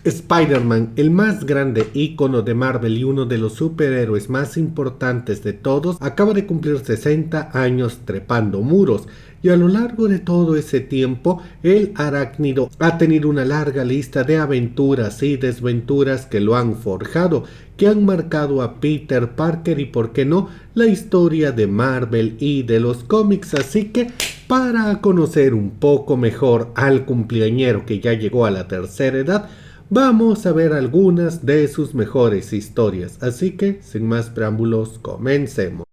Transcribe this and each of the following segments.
Spider-Man, el más grande ícono de Marvel y uno de los superhéroes más importantes de todos, acaba de cumplir 60 años trepando muros. Y a lo largo de todo ese tiempo, el arácnido ha tenido una larga lista de aventuras y desventuras que lo han forjado, que han marcado a Peter Parker y, por qué no, la historia de Marvel y de los cómics. Así que, para conocer un poco mejor al cumpleañero que ya llegó a la tercera edad, vamos a ver algunas de sus mejores historias. Así que, sin más preámbulos, comencemos.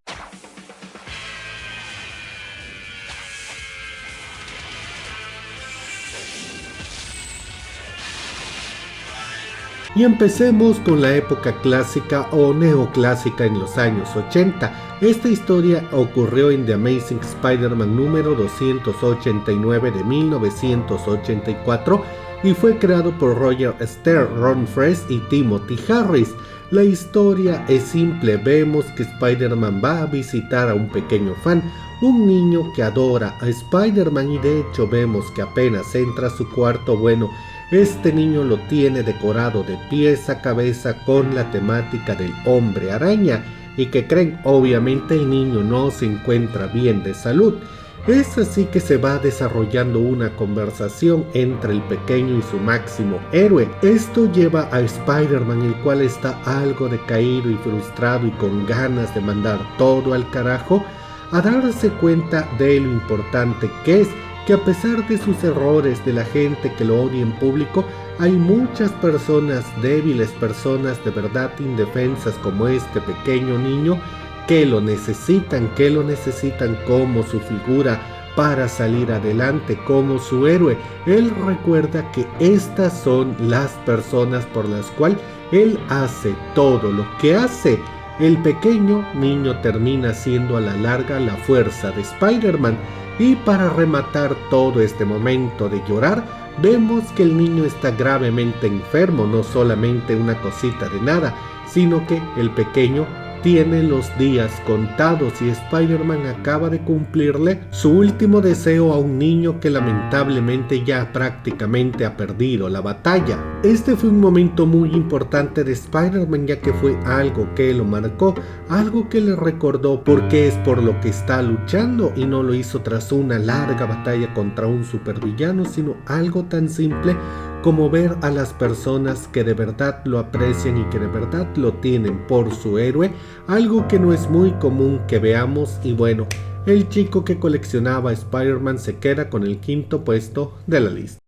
Y empecemos con la época clásica o neoclásica en los años 80. Esta historia ocurrió en The Amazing Spider-Man número 289 de 1984 y fue creado por Roger Stern, Ron Frenz y Timothy Harris. La historia es simple, vemos que Spider-Man va a visitar a un pequeño fan, un niño que adora a Spider-Man, y de hecho vemos que apenas entra a su cuarto, bueno, este niño lo tiene decorado de pies a cabeza con la temática del hombre araña. ¿Y que creen? Obviamente el niño no se encuentra bien de salud. Es así que se va desarrollando una conversación entre el pequeño y su máximo héroe. Esto lleva a Spider-Man, el cual está algo decaído y frustrado y con ganas de mandar todo al carajo, a darse cuenta de lo importante que es que, a pesar de sus errores, de la gente que lo odia en público, hay muchas personas débiles, personas de verdad indefensas como este pequeño niño, que lo necesitan como su figura para salir adelante, como su héroe. Él recuerda que estas son las personas por las cuales él hace todo lo que hace. El pequeño niño termina siendo a la larga la fuerza de Spider-Man. Y para rematar todo este momento de llorar, vemos que el niño está gravemente enfermo, no solamente una cosita de nada, sino que el pequeño tiene los días contados y Spider-Man acaba de cumplirle su último deseo a un niño que lamentablemente ya prácticamente ha perdido la batalla. Este fue un momento muy importante de Spider-Man, ya que fue algo que lo marcó, algo que le recordó por qué es por lo que está luchando, y no lo hizo tras una larga batalla contra un supervillano, sino algo tan simple como ver a las personas que de verdad lo aprecian y que de verdad lo tienen por su héroe, algo que no es muy común que veamos. Y bueno, el chico que coleccionaba a Spider-Man se queda con el quinto puesto de la lista.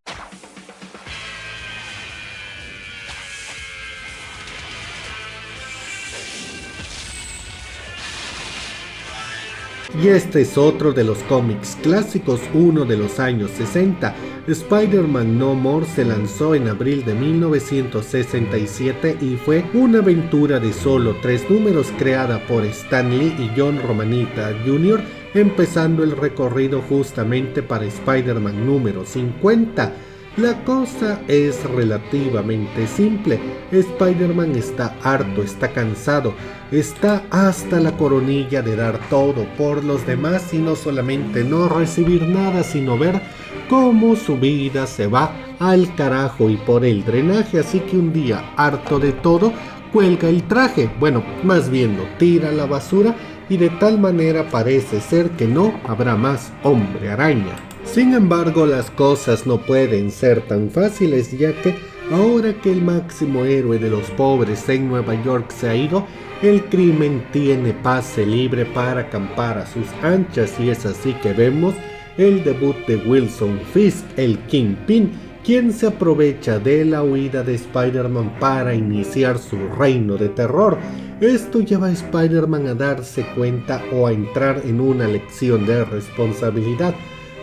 Y este es otro de los cómics clásicos, uno de los años 60. Spider-Man No More se lanzó en abril de 1967 y fue una aventura de solo 3 números creada por Stan Lee y John Romita Jr., empezando el recorrido justamente para Spider-Man número 50. La cosa es relativamente simple. Spider-Man está harto, está cansado, está hasta la coronilla de dar todo por los demás y no solamente no recibir nada, sino ver cómo su vida se va al carajo y por el drenaje. Así que un día, harto de todo, cuelga el traje, bueno, más bien lo tira a la basura, y de tal manera parece ser que no habrá más Hombre Araña. Sin embargo, las cosas no pueden ser tan fáciles, ya que ahora que el máximo héroe de los pobres en Nueva York se ha ido, el crimen tiene pase libre para acampar a sus anchas, y es así que vemos el debut de Wilson Fisk, el Kingpin, quien se aprovecha de la huida de Spider-Man para iniciar su reino de terror. Esto lleva a Spider-Man a darse cuenta o a entrar en una lección de responsabilidad,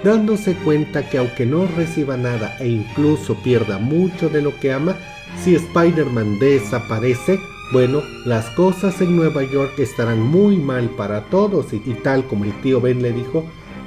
dándose cuenta que aunque no reciba nada e incluso pierda mucho de lo que ama, si Spider-Man desaparece, bueno, las cosas en Nueva York estarán muy mal para todos, y tal como el tío Ben le dijo,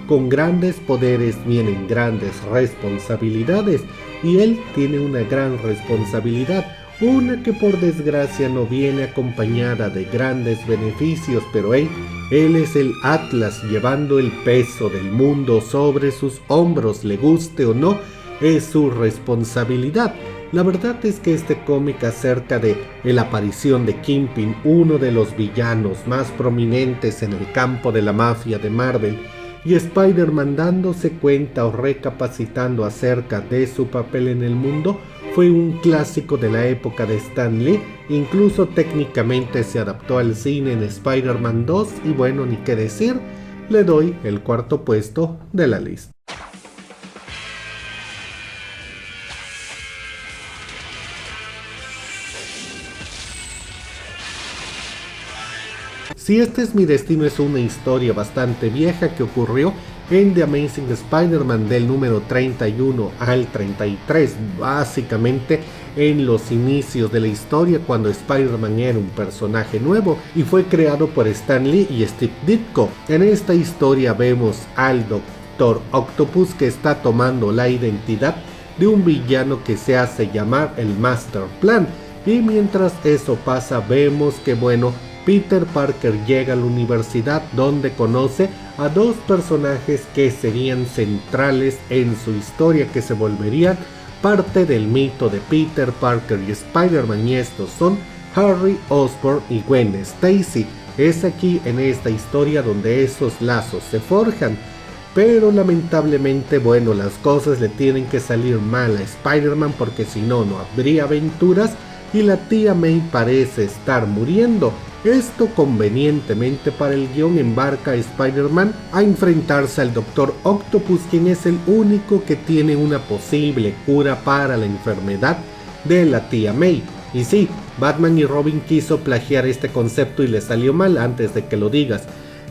con grandes poderes vienen grandes responsabilidades, y él tiene una gran responsabilidad, una que por desgracia no viene acompañada de grandes beneficios, pero él es el Atlas llevando el peso del mundo sobre sus hombros, le guste o no, es su responsabilidad. La verdad es que este cómic acerca de la aparición de Kingpin, uno de los villanos más prominentes en el campo de la mafia de Marvel, y Spider-Man dándose cuenta o recapacitando acerca de su papel en el mundo, fue un clásico de la época de Stan Lee. Incluso técnicamente se adaptó al cine en Spider-Man 2 y bueno, ni qué decir, le doy el cuarto puesto de la lista. Si este es mi destino, es una historia bastante vieja que ocurrió en The Amazing Spider-Man del número 31 al 33, básicamente en los inicios de la historia, cuando Spider-Man era un personaje nuevo y fue creado por Stan Lee y Steve Ditko. En esta historia vemos al Doctor Octopus, que está tomando la identidad de un villano que se hace llamar el Master Plan, y mientras eso pasa vemos que bueno, Peter Parker llega a la universidad, donde conoce a dos personajes que serían centrales en su historia, que se volverían parte del mito de Peter Parker y Spider-Man, y estos son Harry Osborn y Gwen Stacy. Es aquí en esta historia donde esos lazos se forjan, pero lamentablemente bueno, las cosas le tienen que salir mal a Spider-Man, porque si no, no habría aventuras, y la tía May parece estar muriendo. Esto convenientemente para el guión embarca a Spider-Man a enfrentarse al Doctor Octopus, quien es el único que tiene una posible cura para la enfermedad de la tía May. Y sí, Batman y Robin quiso plagiar este concepto y le salió mal, antes de que lo digas.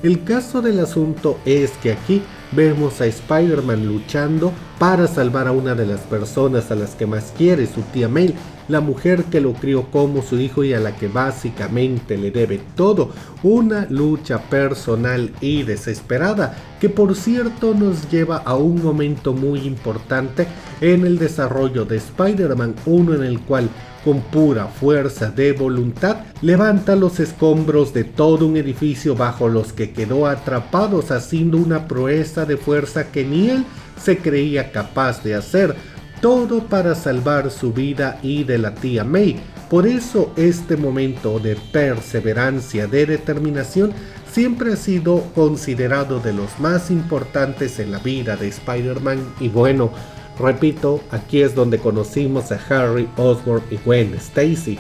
El caso del asunto es que aquí vemos a Spider-Man luchando para salvar a una de las personas a las que más quiere, su tía May, la mujer que lo crió como su hijo y a la que básicamente le debe todo. Una lucha personal y desesperada, que por cierto nos lleva a un momento muy importante en el desarrollo de Spider-Man, uno en el cual con pura fuerza de voluntad levanta los escombros de todo un edificio bajo los que quedó atrapados, haciendo una proeza de fuerza que ni él se creía capaz de hacer, todo para salvar su vida y de la tía May. Por eso este momento de perseverancia, de determinación, siempre ha sido considerado de los más importantes en la vida de Spider-Man. Y bueno, repito, aquí es donde conocimos a Harry Osborn y Gwen Stacy.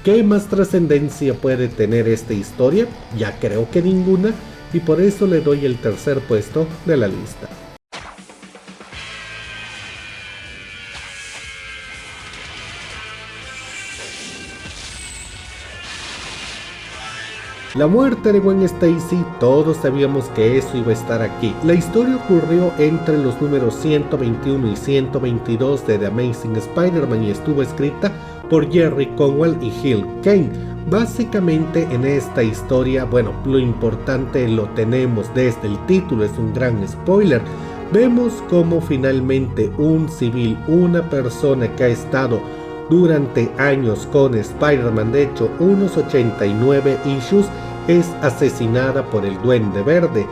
¿Qué más trascendencia puede tener esta historia? Ya creo que ninguna, y por eso le doy el tercer puesto de la lista. La muerte de Gwen Stacy, todos sabíamos que eso iba a estar aquí. La historia ocurrió entre los números 121 y 122 de The Amazing Spider-Man y estuvo escrita por Jerry Conwell y Gil Kane. Básicamente en esta historia, bueno, lo importante lo tenemos desde el título, es un gran spoiler. Vemos cómo finalmente un civil, una persona que ha estado durante años con Spider-Man, de hecho unos 89 issues, es asesinada por el Duende Verde.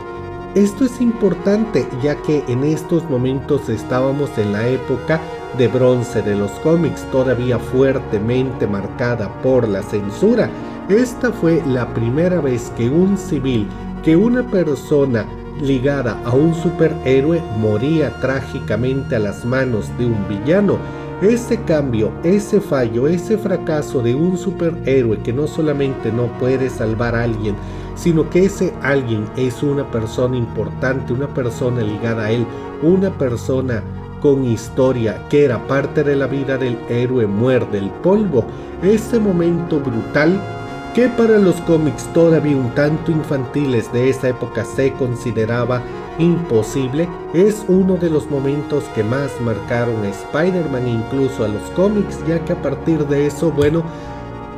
Esto es importante ya que en estos momentos estábamos en la época de bronce de los cómics, todavía fuertemente marcada por la censura. Esta fue la primera vez que un civil, que una persona ligada a un superhéroe moría trágicamente a las manos de un villano. Ese cambio, ese fallo, ese fracaso de un superhéroe que no solamente no puede salvar a alguien, sino que ese alguien es una persona importante, una persona ligada a él, una persona con historia que era parte de la vida del héroe, muerde el polvo. Ese momento brutal que para los cómics todavía un tanto infantiles de esa época se consideraba imposible, es uno de los momentos que más marcaron a Spider-Man e incluso a los cómics, ya que a partir de eso, bueno,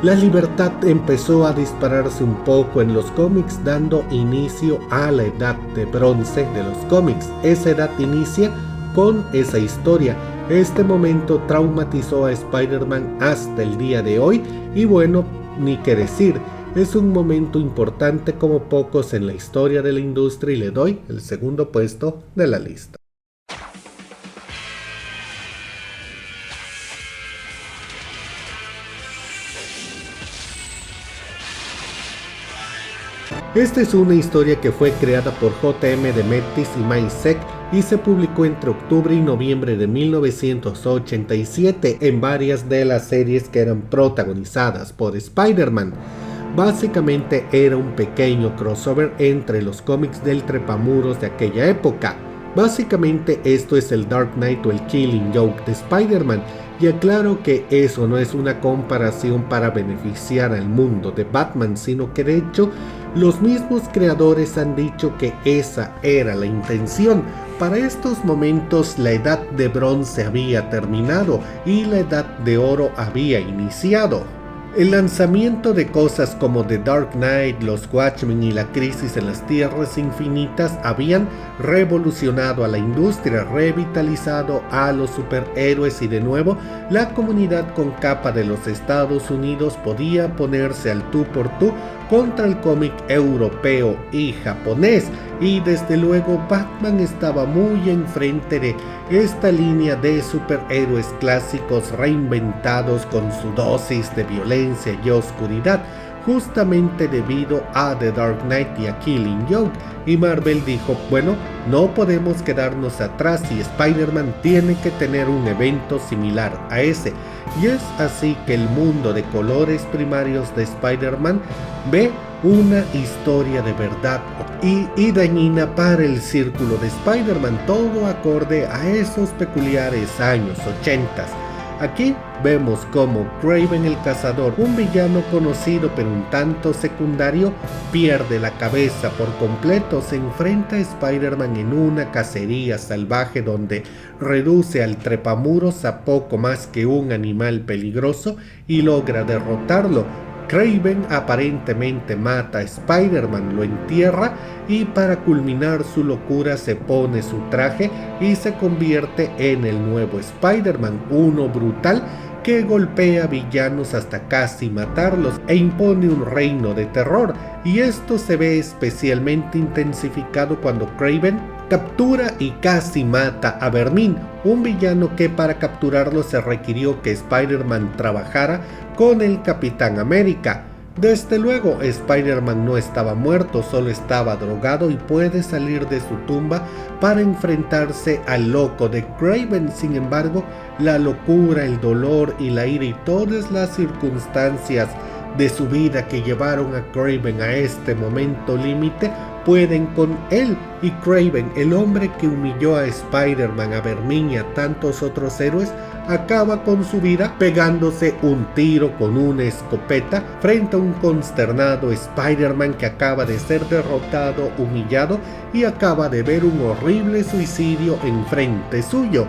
la libertad empezó a dispararse un poco en los cómics, dando inicio a la edad de bronce de los cómics. Esa edad inicia con esa historia. Este momento traumatizó a Spider-Man hasta el día de hoy y bueno, ni qué decir, es un momento importante como pocos en la historia de la industria y le doy el segundo puesto de la lista. Esta es una historia que fue creada por J.M. DeMatteis y Mike Zeck y se publicó entre octubre y noviembre de 1987 en varias de las series que eran protagonizadas por Spider-Man. Básicamente era un pequeño crossover entre los cómics del trepamuros de aquella época. Básicamente esto es el Dark Knight o el Killing Joke de Spider-Man, y aclaro que eso no es una comparación para beneficiar al mundo de Batman, sino que de hecho los mismos creadores han dicho que esa era la intención. Para estos momentos la edad de bronce había terminado y la edad de oro había iniciado. El lanzamiento de cosas como The Dark Knight, los Watchmen y la Crisis en las Tierras Infinitas habían revolucionado a la industria, revitalizado a los superhéroes y de nuevo la comunidad con capa de los Estados Unidos podía ponerse al tú por tú contra el cómic europeo y japonés, y desde luego Batman estaba muy enfrente de esta línea de superhéroes clásicos reinventados con su dosis de violencia y oscuridad, justamente debido a The Dark Knight y a Killing Joke, y Marvel dijo, bueno, no podemos quedarnos atrás y Spider-Man tiene que tener un evento similar a ese. Y es así que el mundo de colores primarios de Spider-Man ve una historia de verdad y dañina para el círculo de Spider-Man, todo acorde a esos peculiares años 80. Aquí vemos como Kraven el Cazador, un villano conocido pero un tanto secundario, pierde la cabeza por completo, se enfrenta a Spider-Man en una cacería salvaje donde reduce al trepamuros a poco más que un animal peligroso y logra derrotarlo. Kraven aparentemente mata a Spider-Man, lo entierra y para culminar su locura se pone su traje y se convierte en el nuevo Spider-Man, uno brutal que golpea villanos hasta casi matarlos e impone un reino de terror, y esto se ve especialmente intensificado cuando Kraven captura y casi mata a Vermin, un villano que para capturarlo se requirió que Spider-Man trabajara con el Capitán América. Desde luego, Spider-Man no estaba muerto, solo estaba drogado y puede salir de su tumba para enfrentarse al loco de Kraven. Sin embargo, la locura, el dolor y la ira y todas las circunstancias de su vida que llevaron a Kraven a este momento límite pueden con él, y Kraven, el hombre que humilló a Spider-Man, a Vermin y a tantos otros héroes, acaba con su vida pegándose un tiro con una escopeta frente a un consternado Spider-Man que acaba de ser derrotado, humillado y acaba de ver un horrible suicidio enfrente suyo.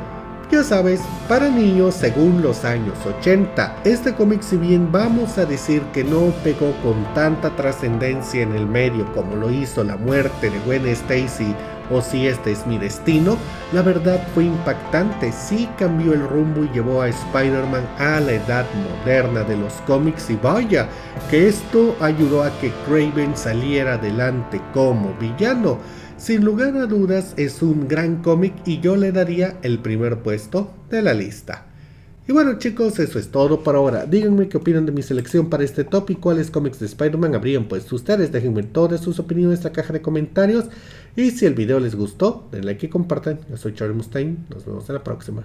Ya sabes, para niños según los años 80. Este cómic, si bien vamos a decir que no pegó con tanta trascendencia en el medio como lo hizo la muerte de Gwen Stacy o Si este es mi destino, la verdad fue impactante, sí cambió el rumbo y llevó a Spider-Man a la edad moderna de los cómics, y vaya, que esto ayudó a que Kraven saliera adelante como villano. Sin lugar a dudas es un gran cómic y yo le daría el primer puesto de la lista. Y bueno chicos, eso es todo por ahora. Díganme qué opinan de mi selección para este top y cuáles cómics de Spider-Man habrían puesto ustedes. Déjenme todas sus opiniones en la caja de comentarios. Y si el video les gustó, denle like y compartan. Yo soy Charlie Mustaine, nos vemos en la próxima.